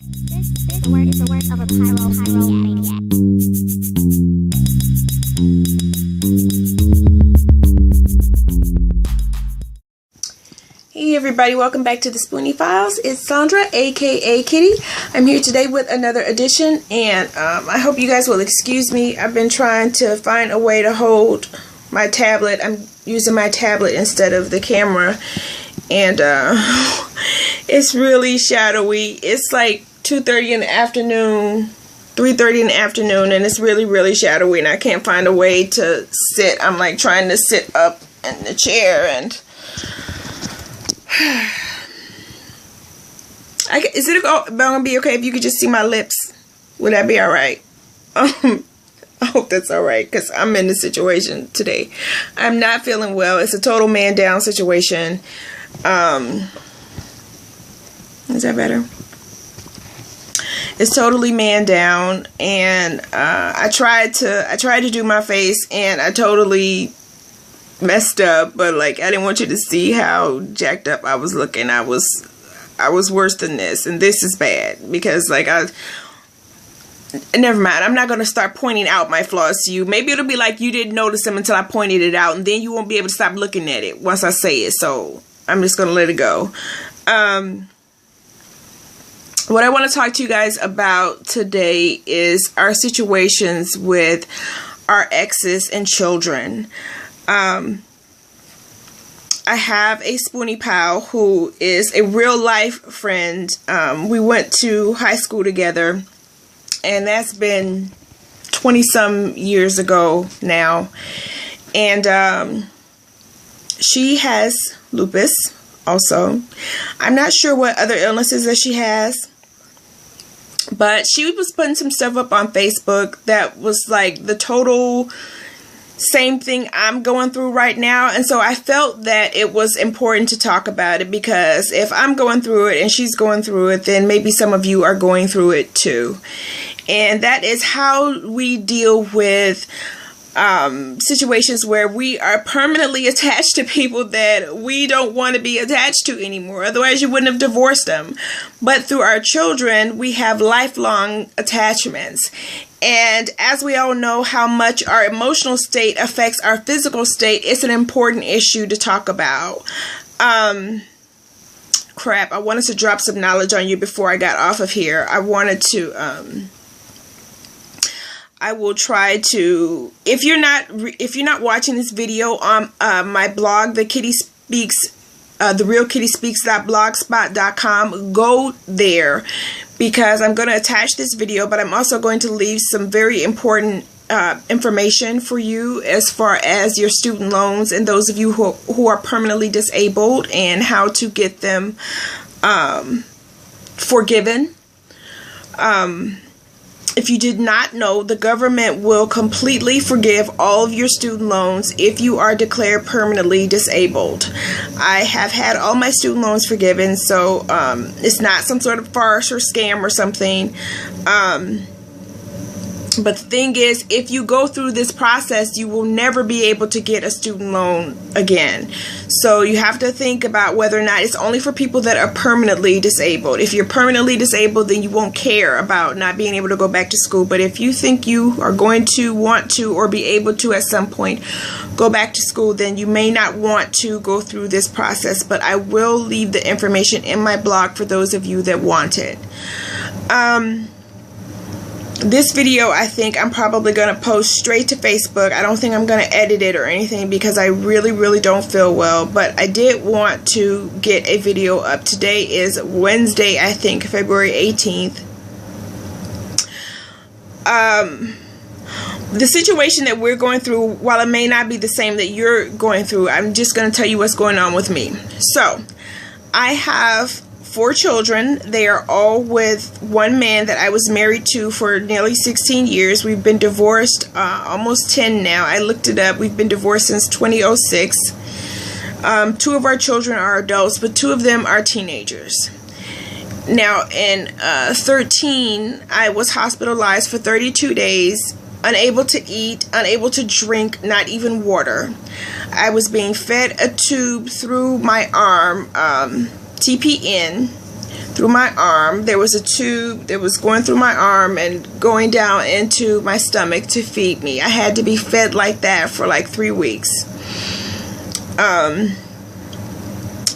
This work is the work of a pyromaniac. Hey everybody, welcome back to the Spoonie Files. It's Sondra, aka Kitty. I'm here today with another edition, and I hope you guys will excuse me. I've been trying to find a way to hold my tablet. I'm using my tablet instead of the camera, and it's really shadowy. It's like 2:30 in the afternoon, 3:30 in the afternoon, and it's really shadowy, and I can't find a way to sit. I'm like trying to sit up in the chair, and is it gonna be okay if you could just see my lips? Would that be alright? I hope that's alright, because I'm in this situation today. I'm not feeling well. It's a total man down situation. Is that better? It's totally man down, and I tried to do my face, and I totally messed up, but like I didn't want you to see how jacked up I was looking. I was worse than this, and this is bad because like never mind. I'm not going to start pointing out my flaws to you. Maybe it'll be like you didn't notice them until I pointed it out, and then you won't be able to stop looking at it once I say it. So I'm just going to let it go. What I want to talk to you guys about today is our situations with our exes and children. I have a Spoonie pal who is a real life friend. We went to high school together, and that's been 20 some years ago now. And she has lupus also. I'm not sure what other illnesses that she has, but she was putting some stuff up on Facebook that was like the total same thing I'm going through right now. And so I felt that it was important to talk about it, because if I'm going through it and she's going through it, then maybe some of you are going through it too. And that is how we deal with situations where we are permanently attached to people that we don't want to be attached to anymore. Otherwise, you wouldn't have divorced them. But through our children, we have lifelong attachments. And as we all know how much our emotional state affects our physical state, it's an important issue to talk about. Crap, I wanted to drop some knowledge on you before I got off of here. I wanted to, I will try to, if you're not watching this video on my blog, The Real Kitty Speaks.blogspot.com, go there, because I'm going to attach this video, but I'm also going to leave some very important information for you as far as your student loans and those of you who are permanently disabled, and how to get them forgiven. If you did not know, the government will completely forgive all of your student loans if you are declared permanently disabled. I have had all my student loans forgiven, so it's not some sort of farce or scam or something. But the thing is, if you go through this process, you will never be able to get a student loan again. So you have to think about whether or not it's only for people that are permanently disabled. If you're permanently disabled, then you won't care about not being able to go back to school. But if you think you are going to want to, or be able to at some point, go back to school, then you may not want to go through this process. But I will leave the information in my blog for those of you that want it. This video, I think I'm probably going to post straight to Facebook. I don't think I'm going to edit it or anything, because I really don't feel well. But I did want to get a video up. Today is Wednesday, I think, February 18th. The situation that we're going through, while it may not be the same that you're going through, I'm just going to tell you what's going on with me. So, I have 4 children. They are all with one man that I was married to for nearly 16 years. We've been divorced almost 10 now. I looked it up. We've been divorced since 2006. 2 of our children are adults, but 2 of them are teenagers. Now, in 13, I was hospitalized for 32 days, unable to eat, unable to drink, not even water. I was being fed a tube through my arm, TPN, through my arm. There was a tube that was going through my arm and going down into my stomach to feed me. I had to be fed like that for like 3 weeks.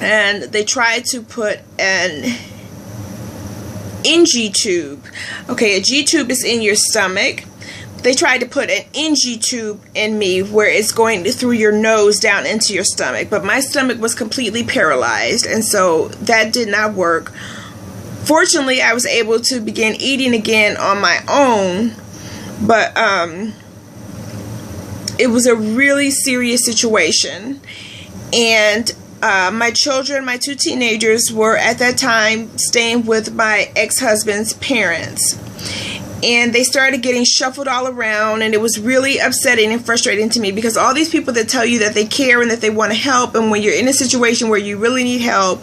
And they tried to put an NG tube. Okay, a G tube is in your stomach. They tried to put an NG tube in me where it's going through your nose down into your stomach. But my stomach was completely paralyzed, and so that did not work. Fortunately, I was able to begin eating again on my own. But it was a really serious situation. And my children, my 2 teenagers, were at that time staying with my ex-husband's parents. And they started getting shuffled all around, and it was really upsetting and frustrating to me, because all these people that tell you that they care and that they want to help, and when you're in a situation where you really need help,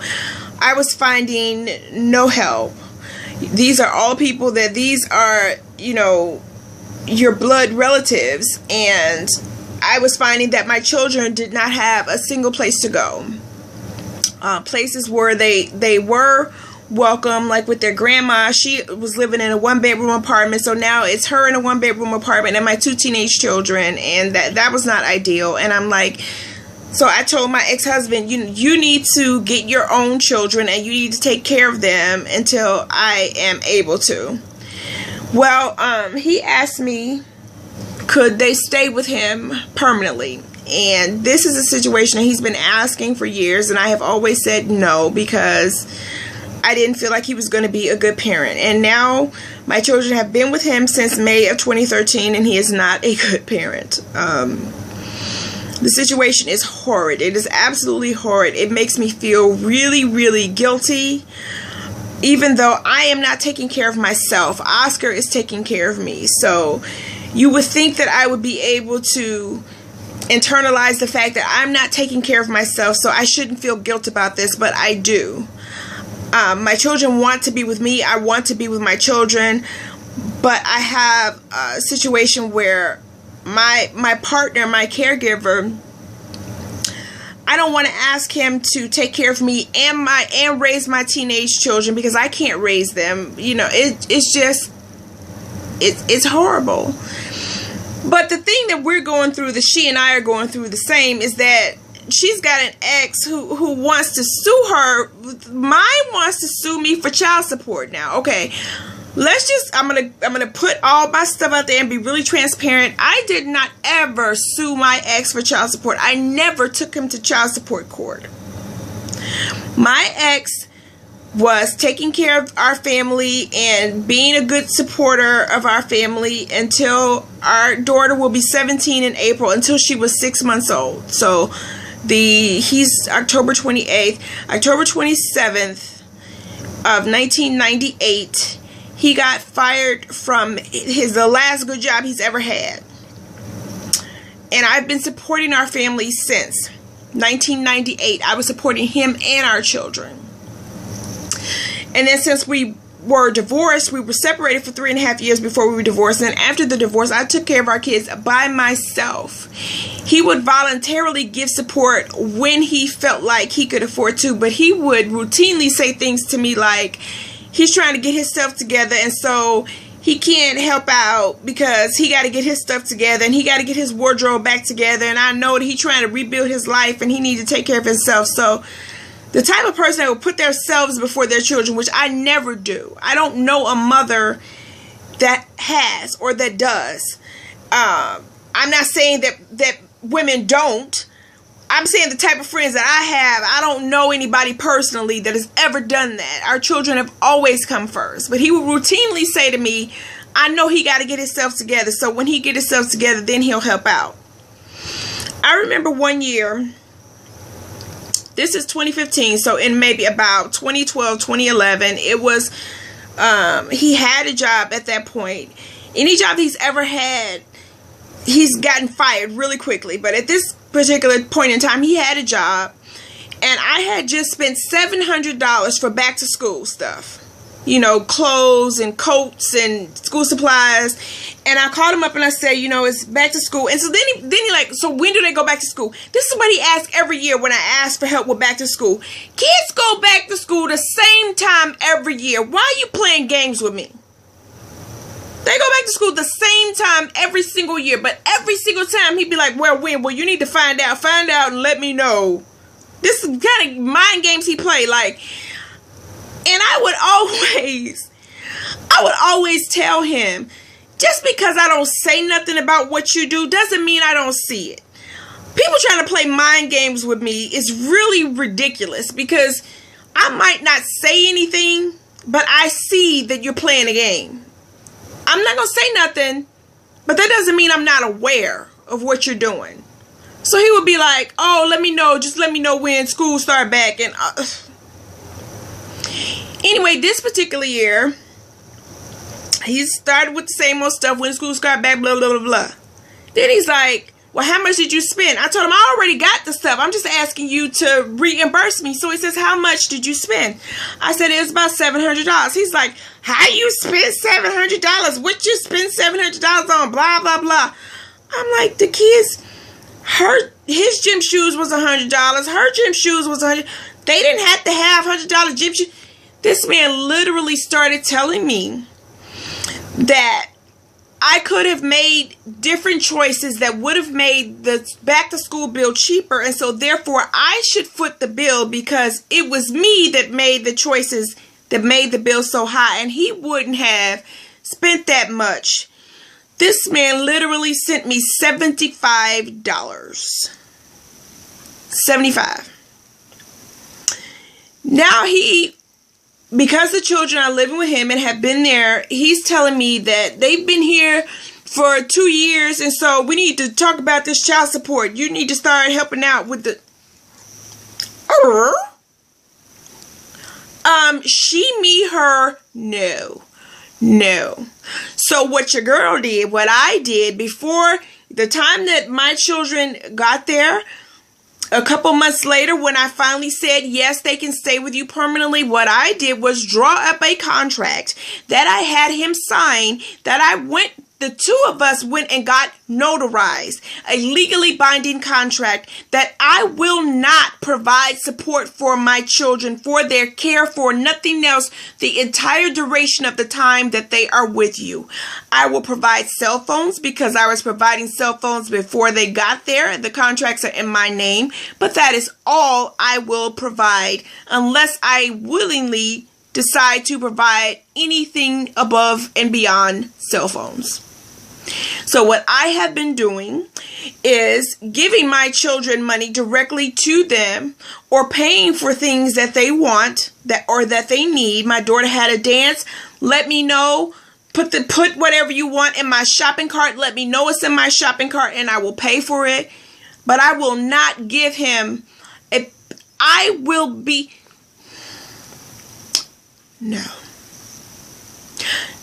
I was finding no help. These are all people that these are, you know, your blood relatives, and I was finding that my children did not have a single place to go. Places where they were welcome, like with their grandma. She was living in a 1-bedroom apartment, so now it's her in a 1-bedroom apartment and my 2 teenage children, and that was not ideal. And I'm like, so I told my ex-husband, you need to get your own children and you need to take care of them until I am able to. Well, he asked me, could they stay with him permanently? And this is a situation that he's been asking for years, and I have always said no, because I didn't feel like he was going to be a good parent. And now my children have been with him since May of 2013, and he is not a good parent. The situation is horrid. It is absolutely horrid. It makes me feel really, really guilty, even though I am not taking care of myself. Oscar is taking care of me. So you would think that I would be able to internalize the fact that I'm not taking care of myself, so I shouldn't feel guilt about this, but I do. My children want to be with me. I want to be with my children, but I have a situation where my partner, my caregiver, I don't want to ask him to take care of me and raise my teenage children, because I can't raise them. You know, it's horrible. But the thing that we're going through, that she and I are going through the same, is that she's got an ex who wants to sue her. Mine wants to sue me for child support now. Okay, I'm gonna put all my stuff out there and be really transparent. I did not ever sue my ex for child support. I never took him to child support court. My ex was taking care of our family and being a good supporter of our family until our daughter will be 17 in April, until she was 6 months old. So he's October 28th. October 27th of 1998, he got fired from the last good job he's ever had. And I've been supporting our family since 1998. I was supporting him and our children. And then since we were divorced, we were separated for 3.5 years before we were divorced. And after the divorce, I took care of our kids by myself. He would voluntarily give support when he felt like he could afford to, but he would routinely say things to me like he's trying to get himself together, and so he can't help out because he got to get his stuff together and he got to get his wardrobe back together. And I know that he's trying to rebuild his life and he needs to take care of himself. So the type of person that will put themselves before their children, which I never do. I don't know a mother that has or that does. I'm not saying that women don't. I'm saying the type of friends that I have, I don't know anybody personally that has ever done that. Our children have always come first. But he would routinely say to me, I know he got to get himself together. So when he get himself together, then he'll help out. I remember one year, this is 2015, so in maybe about 2012, 2011, it was, he had a job at that point. Any job he's ever had, he's gotten fired really quickly. But at this particular point in time, he had a job, and I had just spent $700 for back to school stuff. clothes and coats and school supplies. And I called him up and I said, it's back to school. And so then he like, so when do they go back to school? This is what he asks every year when I ask for help with back to school. Kids go back to school the same time every year. Why are you playing games with me? They go back to school the same time every single year. But every single time he'd be like, well, when? Well, you need to find out and let me know. This is kind of mind games he played. Like, and I would always tell him, just because I don't say nothing about what you do doesn't mean I don't see it. People trying to play mind games with me is really ridiculous, because I might not say anything, but I see that you're playing a game. I'm not going to say nothing, but that doesn't mean I'm not aware of what you're doing. So he would be like, oh, let me know. Just let me know when school start back. And anyway, this particular year, he started with the same old stuff. When school start back, blah, blah, blah, blah. Then he's like, well, how much did you spend? I told him, I already got the stuff. I'm just asking you to reimburse me. So he says, how much did you spend? I said, it was about $700. He's like, how you spend $700? What you spend $700 on? Blah, blah, blah. I'm like, the kids, his gym shoes was $100. Her gym shoes was $100. They didn't have to have $100 gym shoes. This man literally started telling me that I could have made different choices that would have made the back to school bill cheaper. And so therefore I should foot the bill, because it was me that made the choices that made the bill so high. And he wouldn't have spent that much. This man literally sent me $75. $75. Now because the children are living with him and have been there, he's telling me that they've been here for 2 years, and so we need to talk about this child support. You need to start helping out with the... She, me, her, no. So what your girl did, what I did before the time that my children got there, a couple months later, when I finally said, yes, they can stay with you permanently, what I did was draw up a contract that I had him sign, that the two of us went and got notarized, a legally binding contract that I will not provide support for my children, for their care, for nothing else, the entire duration of the time that they are with you. I will provide cell phones, because I was providing cell phones before they got there. The contracts are in my name, but that is all I will provide, unless I willingly decide to provide anything above and beyond cell phones. So what I have been doing is giving my children money directly to them, or paying for things that they want or that they need. My daughter had a dance. Let me know. Put whatever you want in my shopping cart. Let me know it's in my shopping cart and I will pay for it. But I will not give him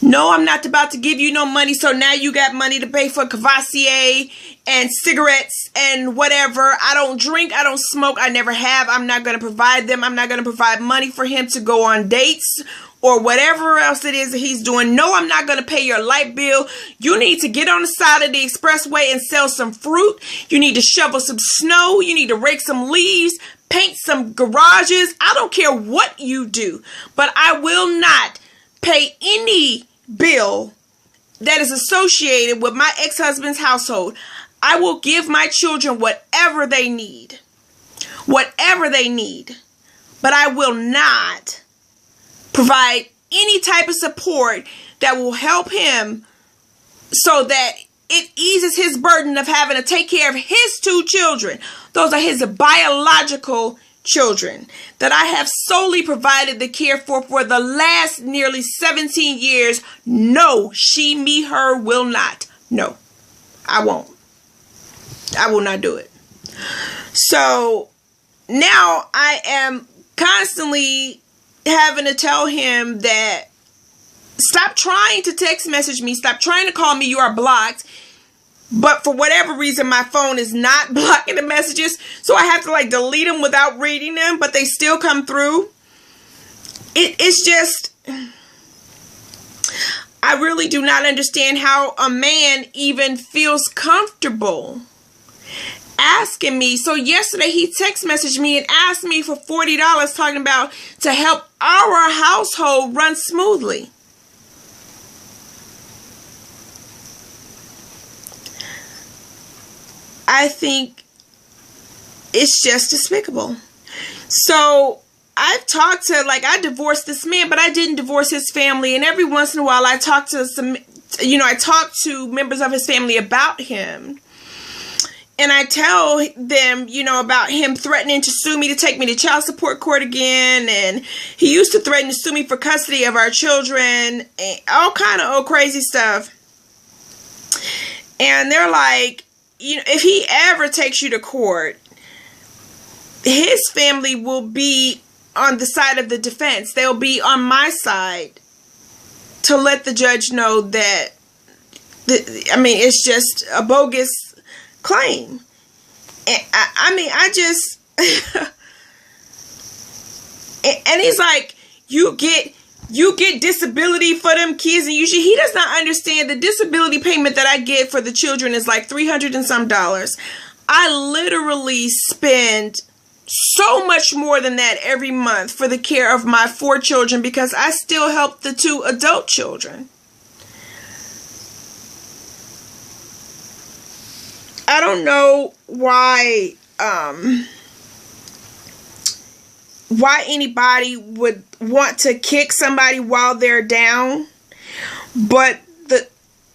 No, I'm not about to give you no money, so now you got money to pay for Cavassier and cigarettes and whatever. I don't drink, I don't smoke, I never have. I'm not going to provide them. I'm not going to provide money for him to go on dates or whatever else it is that he's doing. No, I'm not going to pay your light bill. You need to get on the side of the expressway and sell some fruit. You need to shovel some snow. You need to rake some leaves, paint some garages. I don't care what you do, but I will not pay any bill that is associated with my ex-husband's household. I will give my children whatever they need. Whatever they need. But I will not provide any type of support that will help him so that it eases his burden of having to take care of his 2 children. Those are his biological children that I have solely provided the care for the last nearly 17 years. No, she, me, her will not. No, I won't. I will not do it. So now I am constantly having to tell him that stop trying to text message me. Stop trying to call me. You are blocked. But for whatever reason, my phone is not blocking the messages. So I have to delete them without reading them. But they still come through. It's just, I really do not understand how a man even feels comfortable asking me. So yesterday he text messaged me and asked me for $40 talking about to help our household run smoothly. I think it's just despicable. So I've talked to, like, I divorced this man, but I didn't divorce his family. And every once in a while I talk to some, I talk to members of his family about him. And I tell them, about him threatening to sue me to take me to child support court again. And he used to threaten to sue me for custody of our children. And all kind of old crazy stuff. And they're like, if he ever takes you to court, his family will be on the side of the defense. They'll be on my side to let the judge know that, it's just a bogus claim. And I just and he's like, you get disability for them kids, and usually he does not understand the disability payment that I get for the children is like $300 and some. I literally spend so much more than that every month for the care of my 4 children because I still help the 2 adult children. I don't know why anybody would want to kick somebody while they're down, but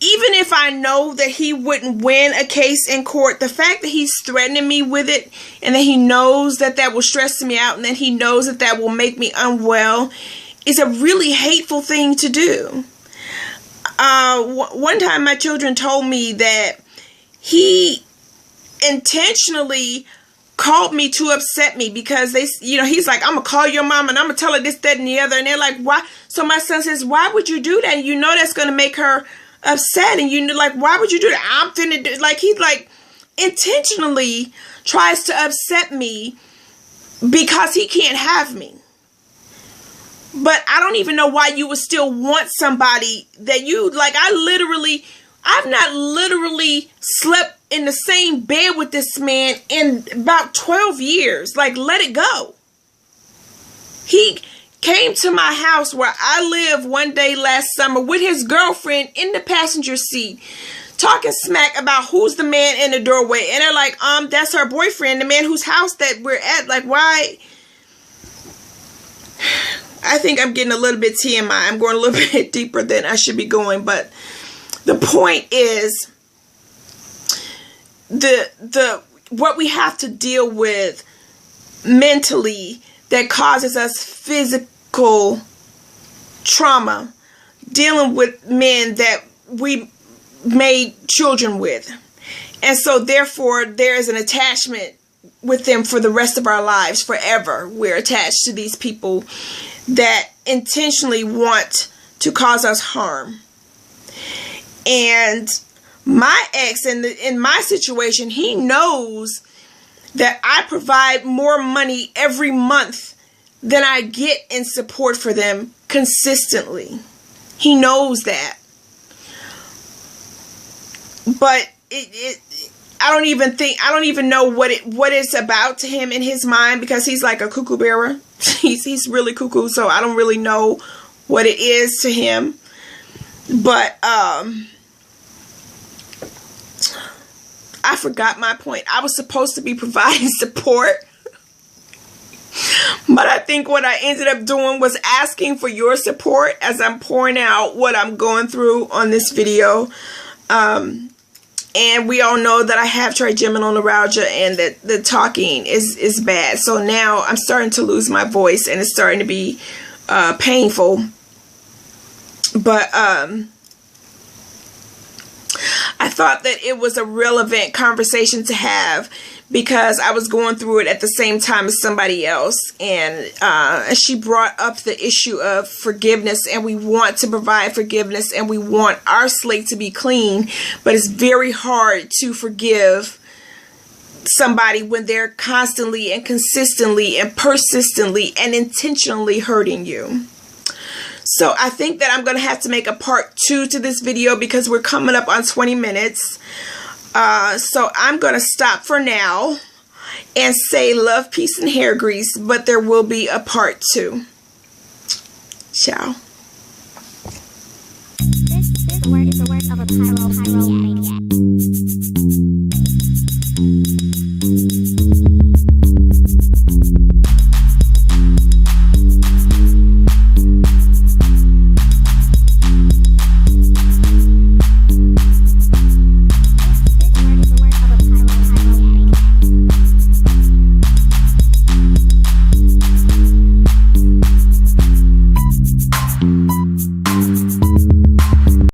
even if I know that he wouldn't win a case in court, the fact that he's threatening me with it and that he knows that will stress me out and that he knows that will make me unwell is a really hateful thing to do. One time my children told me that he intentionally called me to upset me because he's like, I'm gonna call your mom and I'm gonna tell her this, that, and the other. And they're like, why? So my son says, why would you do that? You know that's gonna make her upset, and why would you do that? I'm finna do, he intentionally tries to upset me because he can't have me. But I don't even know why you would still want somebody that I've not literally slept in the same bed with this man in about 12 years. Let it go. He came to my house where I live one day last summer with his girlfriend in the passenger seat, talking smack about who's the man in the doorway. And they're like, that's her boyfriend, the man whose house that we're at. Why? I think I'm getting a little bit TMI. I'm going a little bit deeper than I should be going. But the point is, what we have to deal with mentally that causes us physical trauma, dealing with men that we made children with. And so therefore there is an attachment with them for the rest of our lives, forever. We're attached to these people that intentionally want to cause us harm. And my ex, in my situation, he knows that I provide more money every month than I get in support for them consistently. He knows that. But I don't even know what it's about to him in his mind, because he's like a cuckoo bearer. He's really cuckoo, so I don't really know what it is to him. But I forgot my point. I was supposed to be providing support. But I think what I ended up doing was asking for your support as I'm pouring out what I'm going through on this video. And we all know that I have trigeminal neuralgia and that the talking is bad. So now I'm starting to lose my voice and it's starting to be painful. But I thought that it was a relevant conversation to have because I was going through it at the same time as somebody else. And she brought up the issue of forgiveness, and we want to provide forgiveness and we want our slate to be clean. But it's very hard to forgive somebody when they're constantly and consistently and persistently and intentionally hurting you. So I think that I'm going to have to make a part 2 to this video because we're coming up on 20 minutes. So I'm going to stop for now and say love, peace, and hair grease, but there will be a part 2. Ciao. This is the work of a pyromaniac.